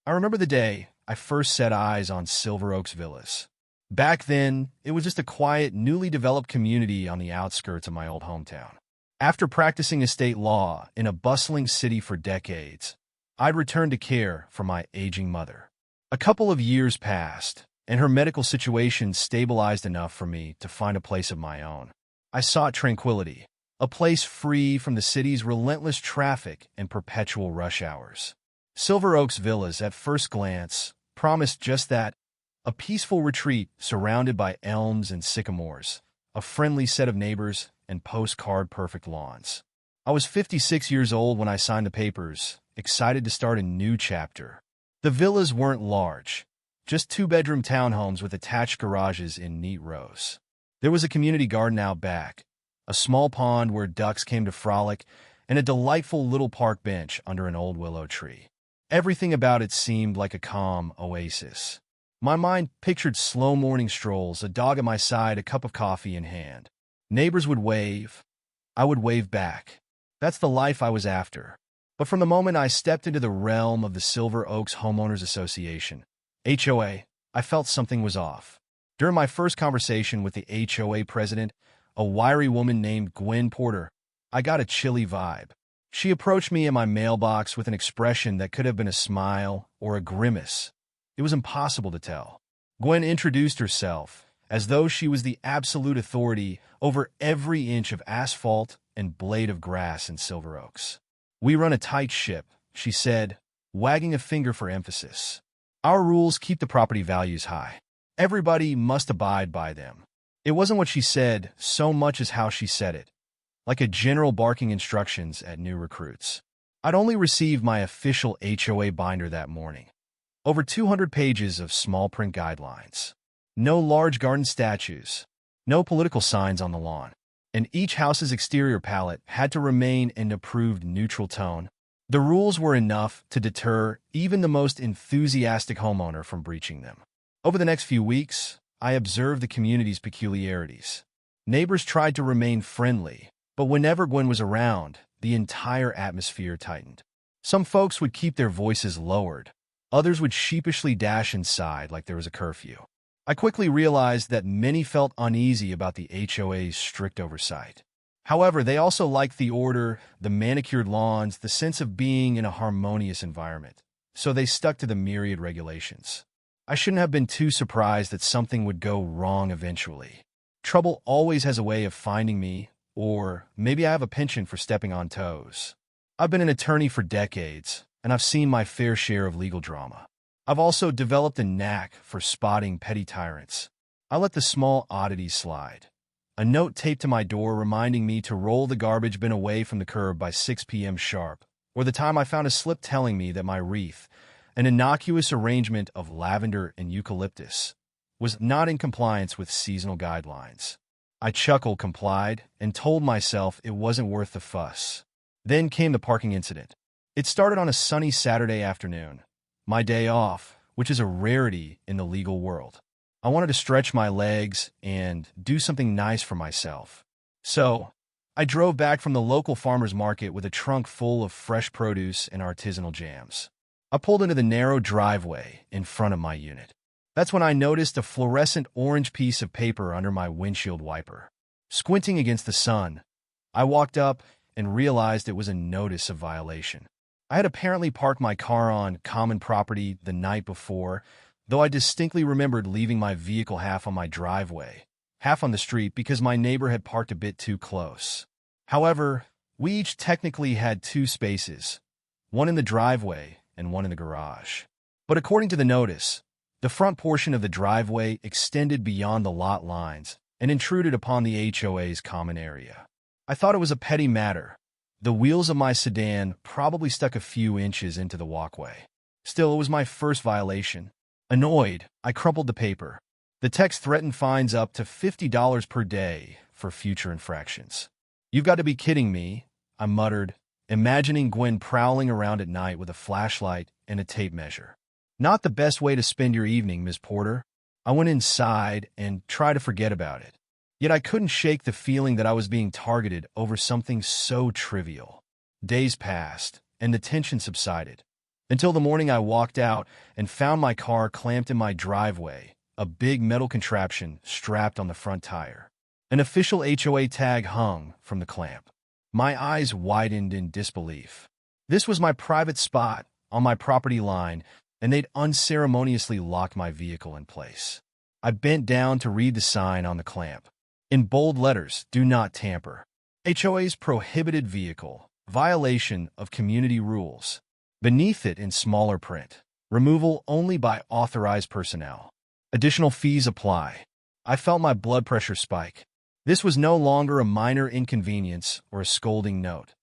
I remember the day I first set eyes on Silver Oaks Villas. Back then, it was just a quiet, newly developed community on the outskirts of my old hometown. After practicing estate law in a bustling city for decades, I'd returned to care for my aging mother. A couple of years passed, and her medical situation stabilized enough for me to find a place of my own. I sought tranquility, a place free from the city's relentless traffic and perpetual rush hours. Silver Oaks Villas, at first glance, promised just that: a peaceful retreat surrounded by elms and sycamores, a friendly set of neighbors, and postcard-perfect lawns. I was 56 years old when I signed the papers, excited to start a new chapter. The villas weren't large, just two-bedroom townhomes with attached garages in neat rows. There was a community garden out back, a small pond where ducks came to frolic, and a delightful little park bench under an old willow tree. Everything about it seemed like a calm oasis. My mind pictured slow morning strolls, a dog at my side, a cup of coffee in hand. Neighbors would wave. I would wave back. That's the life I was after. But from the moment I stepped into the realm of the Silver Oaks Homeowners Association, HOA, I felt something was off. During my first conversation with the HOA president, a wiry woman named Gwen Porter, I got a chilly vibe. She approached me in my mailbox with an expression that could have been a smile or a grimace. It was impossible to tell. Gwen introduced herself as though she was the absolute authority over every inch of asphalt and blade of grass in Silver Oaks. "We run a tight ship," she said, wagging a finger for emphasis. "Our rules keep the property values high. Everybody must abide by them." It wasn't what she said so much as how she said it, like a general barking instructions at new recruits. I'd only received my official HOA binder that morning. Over 200 pages of small print guidelines. No large garden statues. No political signs on the lawn. And each house's exterior palette had to remain an approved neutral tone. The rules were enough to deter even the most enthusiastic homeowner from breaching them. Over the next few weeks, I observed the community's peculiarities. Neighbors tried to remain friendly, but whenever Gwen was around, the entire atmosphere tightened. Some folks would keep their voices lowered. Others would sheepishly dash inside like there was a curfew. I quickly realized that many felt uneasy about the HOA's strict oversight. However, they also liked the order, the manicured lawns, the sense of being in a harmonious environment. So they stuck to the myriad regulations. I shouldn't have been too surprised that something would go wrong eventually. Trouble always has a way of finding me, or maybe I have a penchant for stepping on toes. I've been an attorney for decades, and I've seen my fair share of legal drama. I've also developed a knack for spotting petty tyrants. I let the small oddities slide. A note taped to my door reminding me to roll the garbage bin away from the curb by 6 p.m. sharp, or the time I found a slip telling me that my wreath, an innocuous arrangement of lavender and eucalyptus, was not in compliance with seasonal guidelines. I chuckled, complied, and told myself it wasn't worth the fuss. Then came the parking incident. It started on a sunny Saturday afternoon, my day off, which is a rarity in the legal world. I wanted to stretch my legs and do something nice for myself. So, I drove back from the local farmer's market with a trunk full of fresh produce and artisanal jams. I pulled into the narrow driveway in front of my unit. That's when I noticed a fluorescent orange piece of paper under my windshield wiper. Squinting against the sun, I walked up and realized it was a notice of violation. I had apparently parked my car on common property the night before, though I distinctly remembered leaving my vehicle half on my driveway, half on the street because my neighbor had parked a bit too close. However, we each technically had 2 spaces, one in the driveway and one in the garage. But according to the notice, the front portion of the driveway extended beyond the lot lines and intruded upon the HOA's common area. I thought it was a petty matter. The wheels of my sedan probably stuck a few inches into the walkway. Still, it was my first violation. Annoyed, I crumpled the paper. The text threatened fines up to $50 per day for future infractions. "You've got to be kidding me," I muttered, imagining Gwen prowling around at night with a flashlight and a tape measure. "Not the best way to spend your evening, Miss Porter." I went inside and tried to forget about it. Yet I couldn't shake the feeling that I was being targeted over something so trivial. Days passed, and the tension subsided. Until the morning I walked out and found my car clamped in my driveway, a big metal contraption strapped on the front tire. An official HOA tag hung from the clamp. My eyes widened in disbelief. This was my private spot on my property line, and they'd unceremoniously locked my vehicle in place. I bent down to read the sign on the clamp. In bold letters, "Do not tamper. HOA's prohibited vehicle. Violation of community rules." Beneath it in smaller print, "Removal only by authorized personnel. Additional fees apply." I felt my blood pressure spike. This was no longer a minor inconvenience or a scolding note.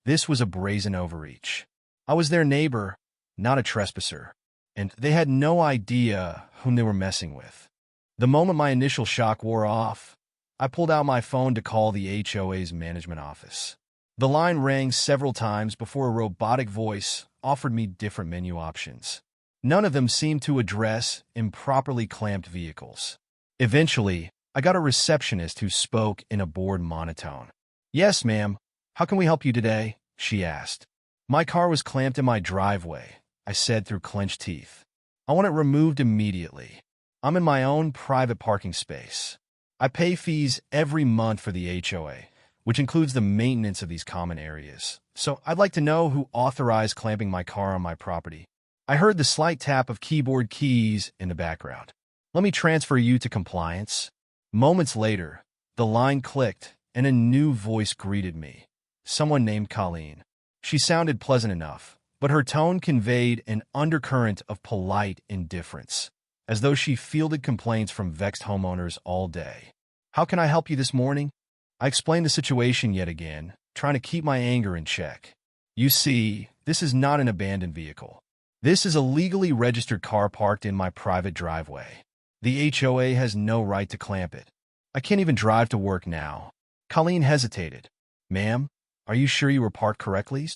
This was a brazen overreach. I was their neighbor, not a trespasser, and they had no idea whom they were messing with. The moment my initial shock wore off, I pulled out my phone to call the HOA's management office. The line rang several times before a robotic voice offered me different menu options. None of them seemed to address improperly clamped vehicles. Eventually, I got a receptionist who spoke in a bored monotone. "Yes, ma'am. How can we help you today?" she asked. "My car was clamped in my driveway," I said through clenched teeth. "I want it removed immediately. I'm in my own private parking space. I pay fees every month for the HOA, which includes the maintenance of these common areas. So I'd like to know who authorized clamping my car on my property." I heard the slight tap of keyboard keys in the background. "Let me transfer you to compliance." Moments later, the line clicked and a new voice greeted me. Someone named Colleen. She sounded pleasant enough, but her tone conveyed an undercurrent of polite indifference, as though she fielded complaints from vexed homeowners all day. "How can I help you this morning?" I explained the situation yet again, trying to keep my anger in check. "You see, this is not an abandoned vehicle. This is a legally registered car parked in my private driveway. The HOA has no right to clamp it. I can't even drive to work now." Colleen hesitated. "Ma'am, are you sure you were parked correctly?"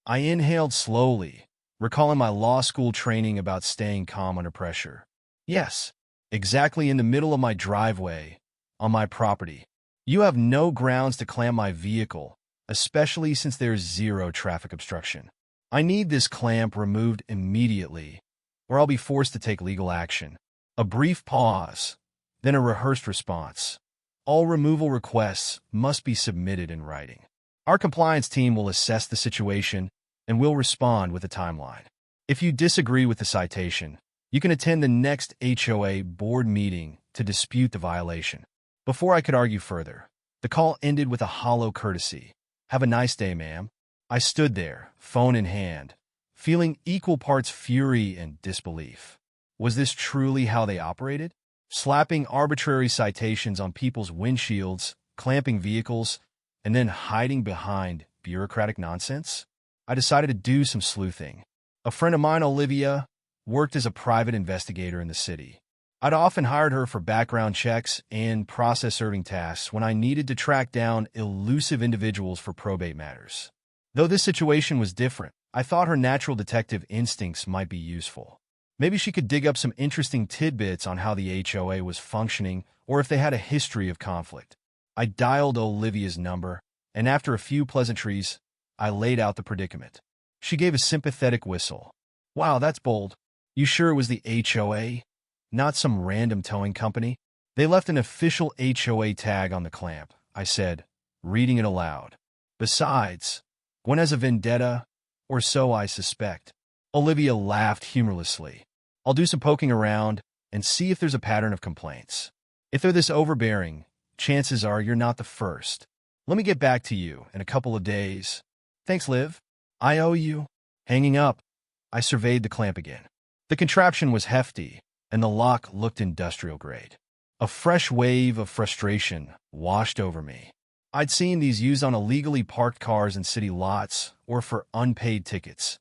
I inhaled slowly, recalling my law school training about staying calm under pressure. "Yes, exactly in the middle of my driveway, on my property. You have no grounds to clamp my vehicle, especially since there's zero traffic obstruction. I need this clamp removed immediately, or I'll be forced to take legal action." A brief pause, then a rehearsed response. "All removal requests must be submitted in writing. Our compliance team will assess the situation and will respond with a timeline. If you disagree with the citation, you can attend the next HOA board meeting to dispute the violation." Before I could argue further, the call ended with a hollow courtesy. "Have a nice day, ma'am." I stood there, phone in hand, feeling equal parts fury and disbelief. Was this truly how they operated? Slapping arbitrary citations on people's windshields, clamping vehicles, and then hiding behind bureaucratic nonsense? I decided to do some sleuthing. A friend of mine, Olivia, worked as a private investigator in the city. I'd often hired her for background checks and process-serving tasks when I needed to track down elusive individuals for probate matters. Though this situation was different, I thought her natural detective instincts might be useful. Maybe she could dig up some interesting tidbits on how the HOA was functioning or if they had a history of conflict. I dialed Olivia's number, and after a few pleasantries, I laid out the predicament. She gave a sympathetic whistle. "Wow, that's bold. You sure it was the HOA? Not some random towing company?" "They left an official HOA tag on the clamp," I said, reading it aloud. "Besides, Gwen has a vendetta, or so I suspect." Olivia laughed humorlessly. "I'll do some poking around and see if there's a pattern of complaints. If they're this overbearing, chances are you're not the first. Let me get back to you in a couple of days." "Thanks, Liv. I owe you." Hanging up, I surveyed the clamp again. The contraption was hefty, and the lock looked industrial grade. A fresh wave of frustration washed over me. I'd seen these used on illegally parked cars in city lots or for unpaid tickets,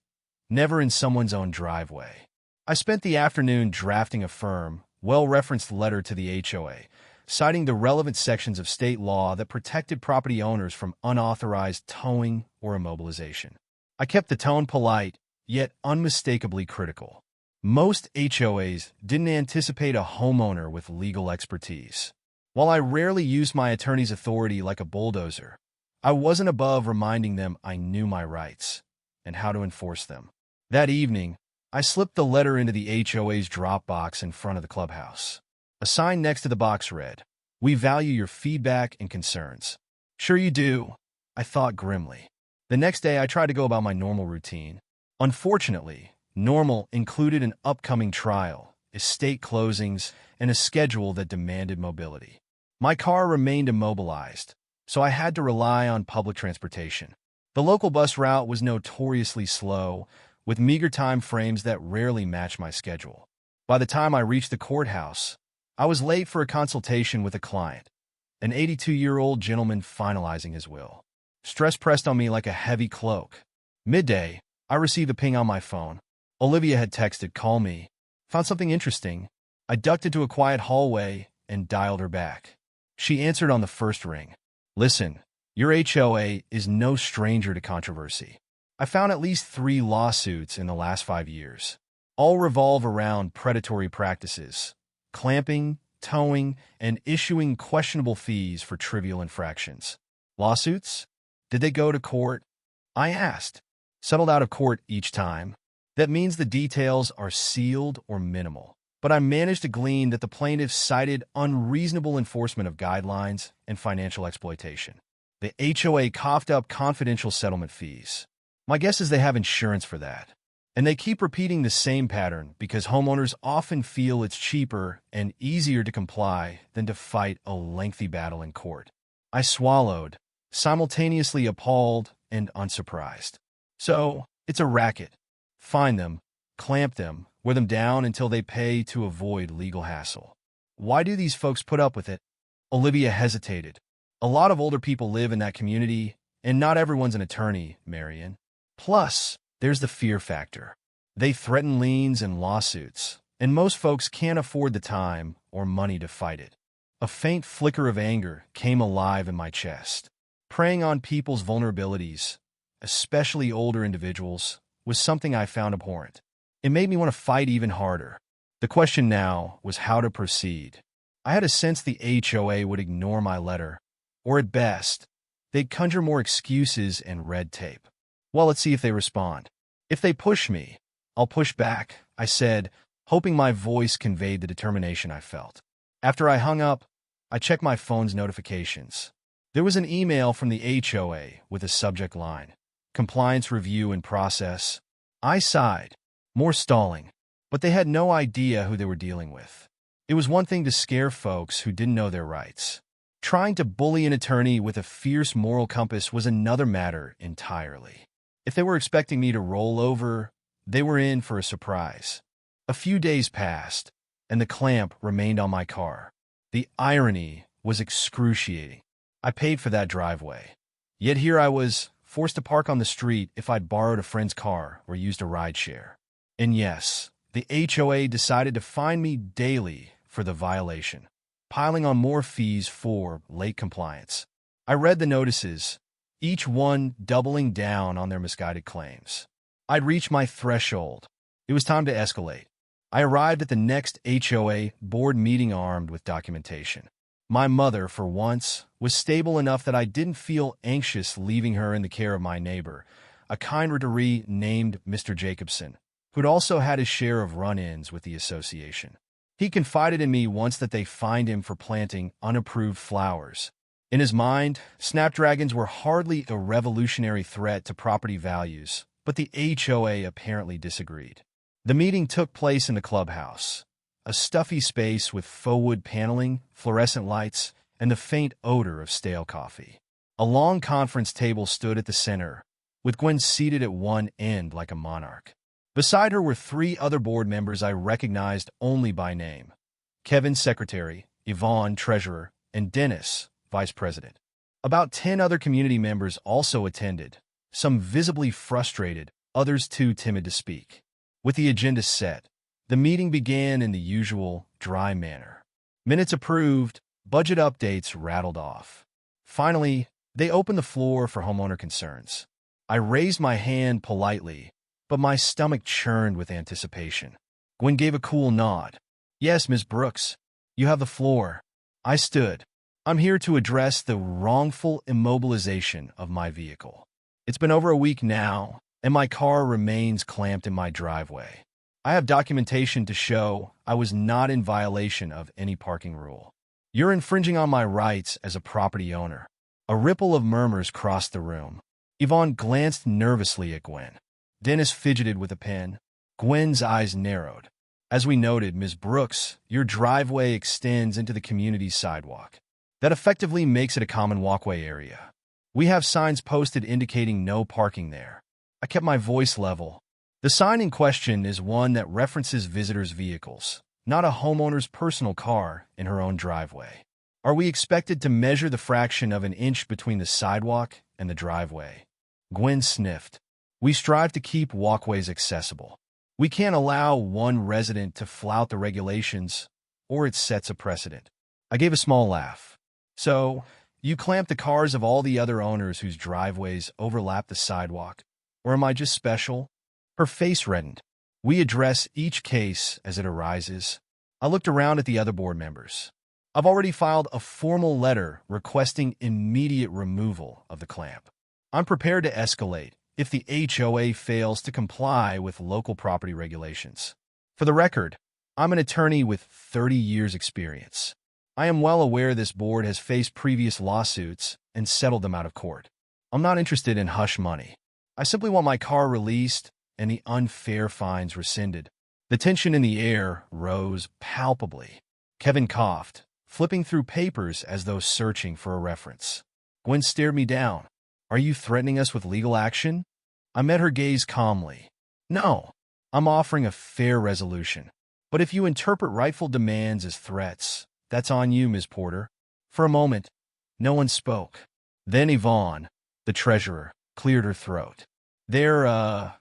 never in someone's own driveway. I spent the afternoon drafting a firm, well-referenced letter to the HOA, citing the relevant sections of state law that protected property owners from unauthorized towing or immobilization. I kept the tone polite, yet unmistakably critical. Most HOAs didn't anticipate a homeowner with legal expertise. While I rarely used my attorney's authority like a bulldozer, I wasn't above reminding them I knew my rights and how to enforce them. That evening, I slipped the letter into the HOA's drop box in front of the clubhouse. A sign next to the box read, "We value your feedback and concerns." Sure you do, I thought grimly. The next day, I tried to go about my normal routine. Unfortunately, normal included an upcoming trial, estate closings, and a schedule that demanded mobility. My car remained immobilized, so I had to rely on public transportation. The local bus route was notoriously slow, with meager time frames that rarely matched my schedule. By the time I reached the courthouse, I was late for a consultation with a client, an 82-year-old gentleman finalizing his will. Stress pressed on me like a heavy cloak. Midday, I received a ping on my phone. Olivia had texted, "Call me." Found something interesting. I ducked into a quiet hallway and dialed her back. She answered on the first ring. "Listen, your HOA is no stranger to controversy. I found at least 3 lawsuits in the last 5 years. All revolve around predatory practices, clamping, towing, and issuing questionable fees for trivial infractions." Lawsuits? Did they go to court? I asked. Settled out of court each time. That means the details are sealed or minimal. But I managed to glean that the plaintiffs cited unreasonable enforcement of guidelines and financial exploitation. The HOA coughed up confidential settlement fees. My guess is they have insurance for that. And they keep repeating the same pattern because homeowners often feel it's cheaper and easier to comply than to fight a lengthy battle in court. I swallowed, simultaneously appalled and unsurprised. So, it's a racket. Fine them, clamp them, wear them down until they pay to avoid legal hassle. Why do these folks put up with it? Olivia hesitated. A lot of older people live in that community, and not everyone's an attorney, Marion. Plus, there's the fear factor. They threaten liens and lawsuits, and most folks can't afford the time or money to fight it. A faint flicker of anger came alive in my chest. Preying on people's vulnerabilities, especially older individuals, was something I found abhorrent. It made me want to fight even harder. The question now was how to proceed. I had a sense the HOA would ignore my letter, or at best, they'd conjure more excuses and red tape. Well, let's see if they respond. If they push me, I'll push back, I said, hoping my voice conveyed the determination I felt. After I hung up, I checked my phone's notifications. There was an email from the HOA with a subject line, "Compliance Review in Process." I sighed. More stalling. But they had no idea who they were dealing with. It was one thing to scare folks who didn't know their rights. Trying to bully an attorney with a fierce moral compass was another matter entirely. If they were expecting me to roll over, they were in for a surprise. A few days passed, and the clamp remained on my car. The irony was excruciating. I paid for that driveway. Yet here I was, forced to park on the street if I'd borrowed a friend's car or used a rideshare. And yes, the HOA decided to fine me daily for the violation, piling on more fees for late compliance. I read the notices, each one doubling down on their misguided claims. I'd reached my threshold. It was time to escalate. I arrived at the next HOA board meeting armed with documentation. My mother, for once, was stable enough that I didn't feel anxious leaving her in the care of my neighbor, a kind retiree named Mr. Jacobson, who'd also had his share of run-ins with the association. He confided in me once that they fined him for planting unapproved flowers. In his mind, snapdragons were hardly a revolutionary threat to property values, but the HOA apparently disagreed. The meeting took place in the clubhouse, a stuffy space with faux wood paneling, fluorescent lights, and the faint odor of stale coffee. A long conference table stood at the center, with Gwen seated at one end like a monarch. Beside her were 3 other board members I recognized only by name: Kevin, secretary; Yvonne, treasurer; and Dennis, vice president. About 10 other community members also attended, some visibly frustrated, others too timid to speak. With the agenda set, the meeting began in the usual, dry manner. Minutes approved, budget updates rattled off. Finally, they opened the floor for homeowner concerns. I raised my hand politely, but my stomach churned with anticipation. Gwen gave a cool nod. "Yes, Ms. Brooks, you have the floor." I stood. "I'm here to address the wrongful immobilization of my vehicle. It's been over a week now, and my car remains clamped in my driveway. I have documentation to show I was not in violation of any parking rule. You're infringing on my rights as a property owner. A ripple of murmurs crossed the room. Yvonne glanced nervously at Gwen. Dennis fidgeted with a pen. Gwen's eyes narrowed. As we noted, Ms. Brooks, your driveway extends into the community sidewalk. That effectively makes it a common walkway area. We have signs posted indicating no parking there. I kept my voice level. The sign in question is one that references visitors' vehicles, not a homeowner's personal car in her own driveway. Are we expected to measure the fraction of an inch between the sidewalk and the driveway? Gwen sniffed. We strive to keep walkways accessible. We can't allow one resident to flout the regulations, or it sets a precedent. I gave a small laugh. So, you clamp the cars of all the other owners whose driveways overlap the sidewalk, or am I just special? Her face reddened. We address each case as it arises. I looked around at the other board members. I've already filed a formal letter requesting immediate removal of the clamp. I'm prepared to escalate if the HOA fails to comply with local property regulations. For the record, I'm an attorney with 30 years' experience. I am well aware this board has faced previous lawsuits and settled them out of court. I'm not interested in hush money. I simply want my car released and the unfair fines rescinded. The tension in the air rose palpably. Kevin coughed, flipping through papers as though searching for a reference. Gwen stared me down. Are you threatening us with legal action? I met her gaze calmly. No, I'm offering a fair resolution. But if you interpret rightful demands as threats, that's on you, Ms. Porter. For a moment, no one spoke. Then Yvonne, the treasurer, cleared her throat. There,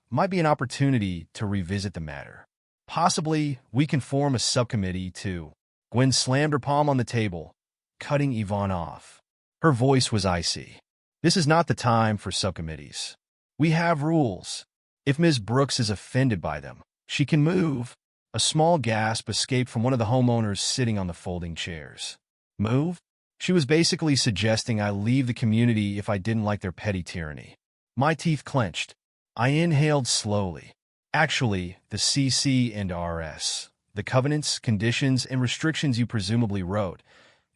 might be an opportunity to revisit the matter. Possibly, we can form a subcommittee to... Gwen slammed her palm on the table, cutting Yvonne off. Her voice was icy. This is not the time for subcommittees. We have rules. If Ms. Brooks is offended by them, she can move. A small gasp escaped from one of the homeowners sitting on the folding chairs. Move? She was basically suggesting I leave the community if I didn't like their petty tyranny. My teeth clenched. I inhaled slowly. Actually, the CC and RS, the covenants, conditions, and restrictions you presumably wrote,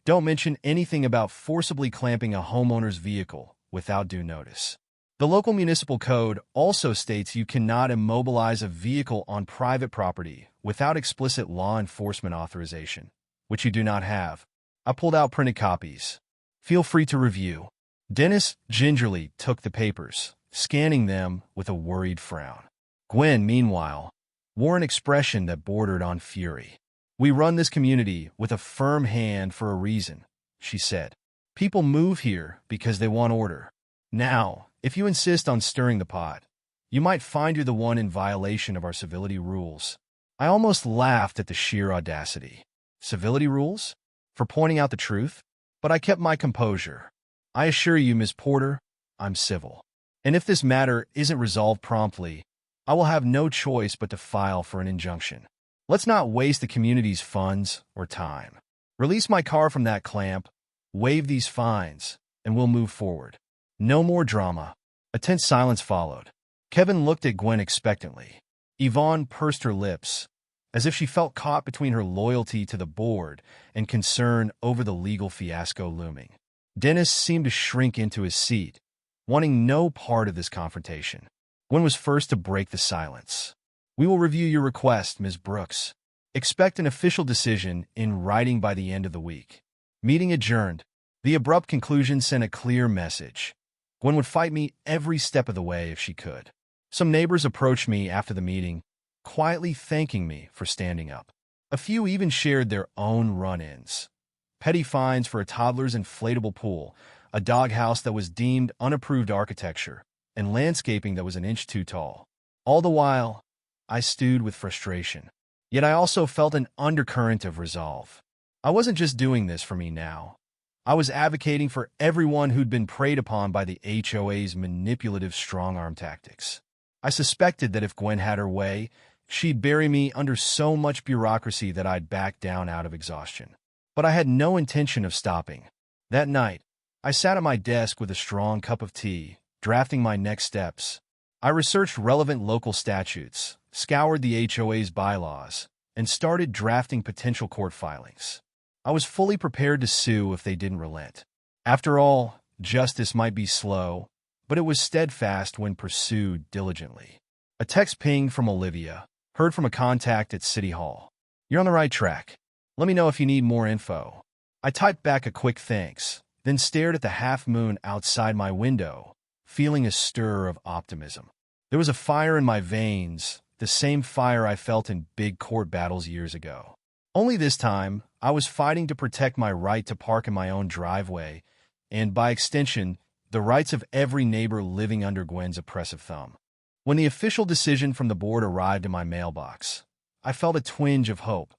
don't mention anything about forcibly clamping a homeowner's vehicle without due notice. The local municipal code also states you cannot immobilize a vehicle on private property without explicit law enforcement authorization, which you do not have. I pulled out printed copies. Feel free to review. Dennis gingerly took the papers, scanning them with a worried frown. Gwen, meanwhile, wore an expression that bordered on fury. We run this community with a firm hand for a reason, she said. People move here because they want order. Now, if you insist on stirring the pot, you might find you're the one in violation of our civility rules. I almost laughed at the sheer audacity. Civility rules? For pointing out the truth? But I kept my composure. I assure you, Ms. Porter, I'm civil. And if this matter isn't resolved promptly, I will have no choice but to file for an injunction. Let's not waste the community's funds or time. Release my car from that clamp, waive these fines, and we'll move forward. No more drama. A tense silence followed. Kevin looked at Gwen expectantly. Yvonne pursed her lips, as if she felt caught between her loyalty to the board and concern over the legal fiasco looming. Dennis seemed to shrink into his seat, wanting no part of this confrontation. Gwen was first to break the silence. We will review your request, Ms. Brooks. Expect an official decision in writing by the end of the week. Meeting adjourned. The abrupt conclusion sent a clear message. Gwen would fight me every step of the way if she could. Some neighbors approached me after the meeting, quietly thanking me for standing up. A few even shared their own run-ins. Petty fines for a toddler's inflatable pool, a doghouse that was deemed unapproved architecture, and landscaping that was an inch too tall. All the while, I stewed with frustration. Yet I also felt an undercurrent of resolve. I wasn't just doing this for me now. I was advocating for everyone who'd been preyed upon by the HOA's manipulative strong-arm tactics. I suspected that if Gwen had her way, she'd bury me under so much bureaucracy that I'd back down out of exhaustion. But I had no intention of stopping. That night, I sat at my desk with a strong cup of tea, drafting my next steps. I researched relevant local statutes, scoured the HOA's bylaws, and started drafting potential court filings. I was fully prepared to sue if they didn't relent. After all, justice might be slow, but it was steadfast when pursued diligently. A text pinged from Olivia, heard from a contact at City Hall. "You're on the right track. Let me know if you need more info." I typed back a quick thanks, then stared at the half-moon outside my window, feeling a stir of optimism. There was a fire in my veins, the same fire I felt in big court battles years ago. Only this time, I was fighting to protect my right to park in my own driveway, and by extension, the rights of every neighbor living under Gwen's oppressive thumb. When the official decision from the board arrived in my mailbox, I felt a twinge of hope.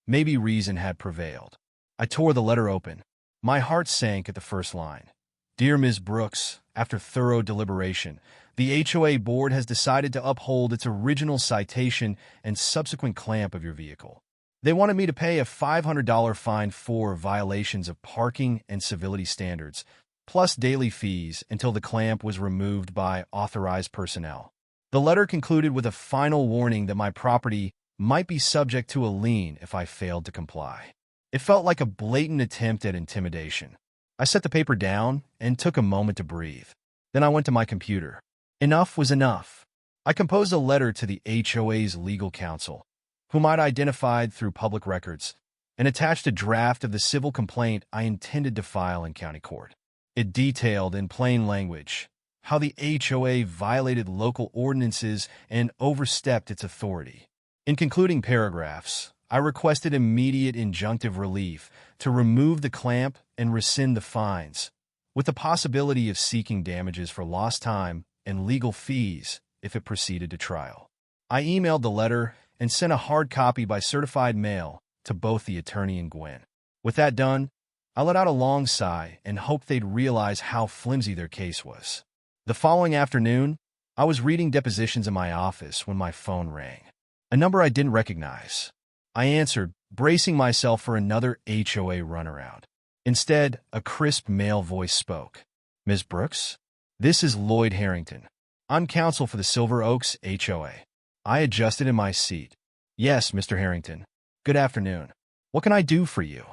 Maybe reason had prevailed. I tore the letter open. My heart sank at the first line. "Dear Ms. Brooks, after thorough deliberation, the HOA board has decided to uphold its original citation and subsequent clamp of your vehicle. They wanted me to pay a $500 fine for violations of parking and civility standards, plus daily fees until the clamp was removed by authorized personnel." The letter concluded with a final warning that my property might be subject to a lien if I failed to comply. It felt like a blatant attempt at intimidation. I set the paper down and took a moment to breathe. Then I went to my computer. Enough was enough. I composed a letter to the HOA's legal counsel, whom I'd identified through public records, and attached a draft of the civil complaint I intended to file in county court. It detailed in plain language how the HOA violated local ordinances and overstepped its authority. In concluding paragraphs, I requested immediate injunctive relief to remove the clamp and rescind the fines, with the possibility of seeking damages for lost time and legal fees if it proceeded to trial. I emailed the letter and sent a hard copy by certified mail to both the attorney and Gwen. With that done, I let out a long sigh and hoped they'd realize how flimsy their case was. The following afternoon, I was reading depositions in my office when my phone rang. A number I didn't recognize. I answered, bracing myself for another HOA runaround. Instead, a crisp male voice spoke. "Ms. Brooks? This is Lloyd Harrington. I'm counsel for the Silver Oaks HOA." I adjusted in my seat. "Yes, Mr. Harrington. Good afternoon. What can I do for you?"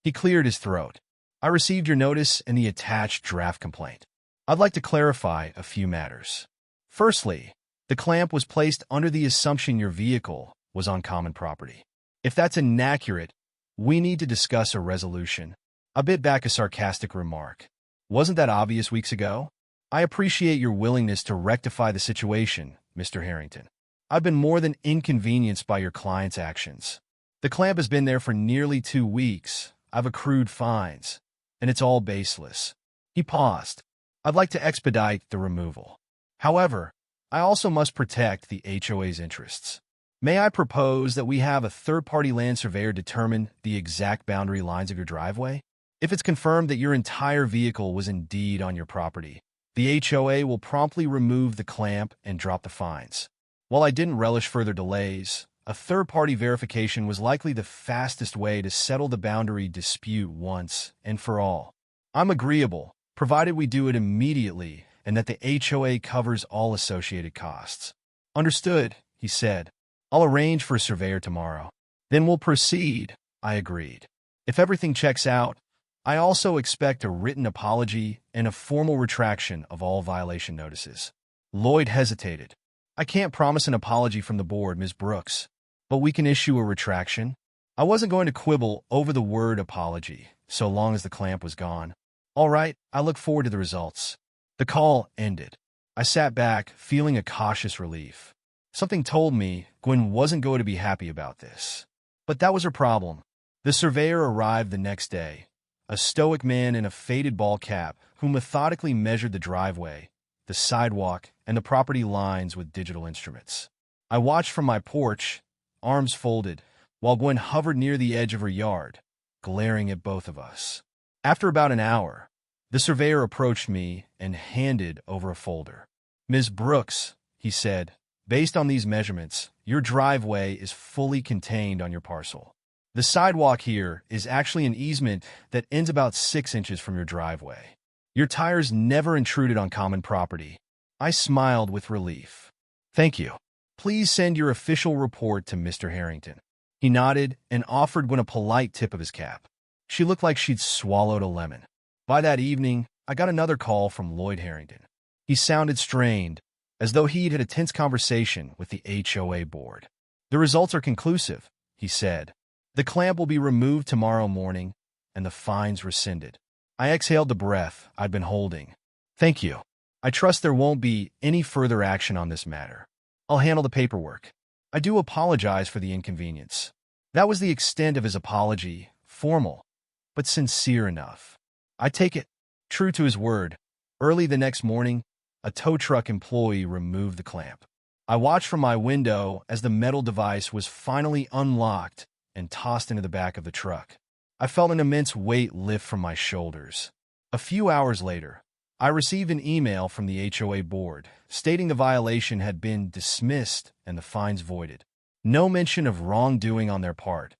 He cleared his throat. "I received your notice and the attached draft complaint. I'd like to clarify a few matters. Firstly, the clamp was placed under the assumption your vehicle was on common property. If that's inaccurate, we need to discuss a resolution." I bit back a sarcastic remark. "Wasn't that obvious weeks ago?" "I appreciate your willingness to rectify the situation, Mr. Harrington. I've been more than inconvenienced by your client's actions. The clamp has been there for nearly 2 weeks. I've accrued fines, and it's all baseless." He paused. "I'd like to expedite the removal. However, I also must protect the HOA's interests. May I propose that we have a third-party land surveyor determine the exact boundary lines of your driveway? If it's confirmed that your entire vehicle was indeed on your property, the HOA will promptly remove the clamp and drop the fines." While I didn't relish further delays, a third-party verification was likely the fastest way to settle the boundary dispute once and for all. "I'm agreeable, provided we do it immediately and that the HOA covers all associated costs." "Understood," he said. "I'll arrange for a surveyor tomorrow." "Then we'll proceed," I agreed. "If everything checks out, I also expect a written apology and a formal retraction of all violation notices." Lloyd hesitated. "I can't promise an apology from the board, Ms. Brooks, but we can issue a retraction." I wasn't going to quibble over the word apology, so long as the clamp was gone. "All right, I look forward to the results." The call ended. I sat back, feeling a cautious relief. Something told me Gwen wasn't going to be happy about this. But that was her problem. The surveyor arrived the next day, a stoic man in a faded ball cap who methodically measured the driveway, the sidewalk, and the property lines with digital instruments. I watched from my porch, arms folded, while Gwen hovered near the edge of her yard, glaring at both of us. After about an hour, the surveyor approached me and handed over a folder. "Ms. Brooks," he said, "based on these measurements, your driveway is fully contained on your parcel. The sidewalk here is actually an easement that ends about 6 inches from your driveway. Your tires never intruded on common property." I smiled with relief. "Thank you." Please send your official report to Mr. Harrington. He nodded and offered Gwen a polite tip of his cap. She looked like she'd swallowed a lemon. By that evening, I got another call from Lloyd Harrington. He sounded strained, as though he'd had a tense conversation with the HOA board. The results are conclusive, he said. The clamp will be removed tomorrow morning, and the fines rescinded. I exhaled the breath I'd been holding. Thank you. I trust there won't be any further action on this matter. I'll handle the paperwork. I do apologize for the inconvenience. That was the extent of his apology, formal, but sincere enough. I take it. True to his word, early the next morning, a tow truck employee removed the clamp. I watched from my window as the metal device was finally unlocked and tossed into the back of the truck. I felt an immense weight lift from my shoulders. A few hours later, I received an email from the HOA board stating the violation had been dismissed and the fines voided. No mention of wrongdoing on their part,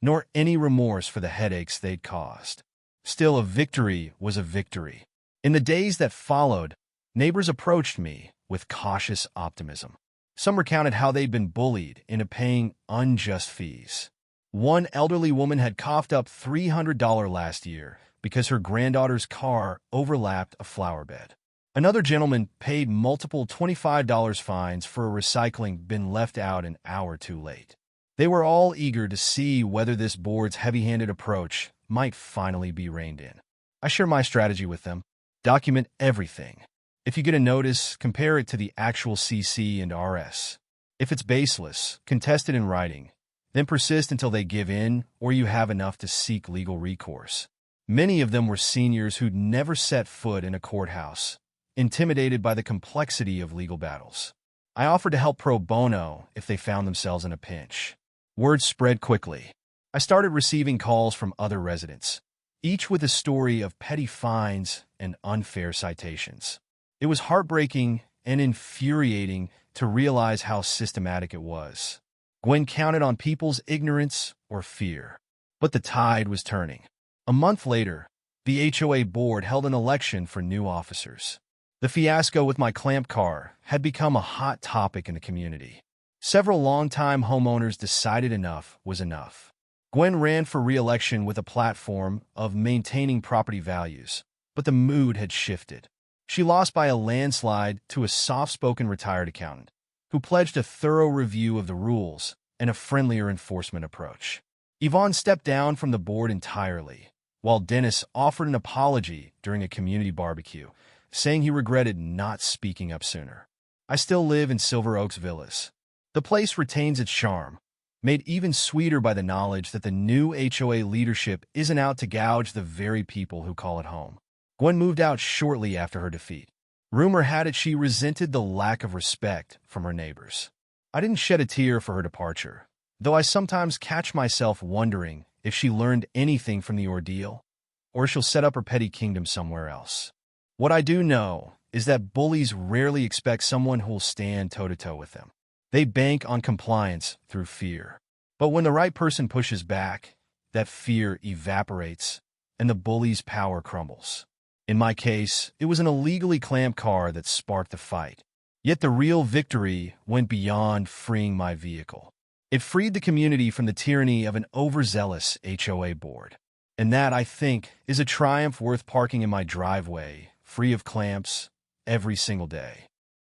nor any remorse for the headaches they'd caused. Still, a victory was a victory. In the days that followed, neighbors approached me with cautious optimism. Some recounted how they'd been bullied into paying unjust fees. One elderly woman had coughed up $300 last year because her granddaughter's car overlapped a flower bed. Another gentleman paid multiple $25 fines for a recycling bin left out an hour too late. They were all eager to see whether this board's heavy-handed approach might finally be reined in. I share my strategy with them. Document everything. If you get a notice, compare it to the actual CC and RS. If it's baseless, contest it in writing. Then persist until they give in or you have enough to seek legal recourse. Many of them were seniors who'd never set foot in a courthouse, intimidated by the complexity of legal battles. I offered to help pro bono if they found themselves in a pinch. Word spread quickly. I started receiving calls from other residents, each with a story of petty fines and unfair citations. It was heartbreaking and infuriating to realize how systematic it was. Gwen counted on people's ignorance or fear. But the tide was turning. A month later, the HOA board held an election for new officers. The fiasco with my clamp car had become a hot topic in the community. Several longtime homeowners decided enough was enough. Gwen ran for re-election with a platform of maintaining property values, but the mood had shifted. She lost by a landslide to a soft-spoken retired accountant, who pledged a thorough review of the rules and a friendlier enforcement approach. Yvonne stepped down from the board entirely, while Dennis offered an apology during a community barbecue, saying he regretted not speaking up sooner. I still live in Silver Oaks Villas. The place retains its charm, made even sweeter by the knowledge that the new HOA leadership isn't out to gouge the very people who call it home. Gwen moved out shortly after her defeat. Rumor had it she resented the lack of respect from her neighbors. I didn't shed a tear for her departure, though I sometimes catch myself wondering if she learned anything from the ordeal, or she'll set up her petty kingdom somewhere else. What I do know is that bullies rarely expect someone who'll stand toe-to-toe with them. They bank on compliance through fear. But when the right person pushes back, that fear evaporates and the bully's power crumbles. In my case, it was an illegally clamped car that sparked the fight. Yet the real victory went beyond freeing my vehicle. It freed the community from the tyranny of an overzealous HOA board. And that, I think, is a triumph worth parking in my driveway, free of clamps, every single day.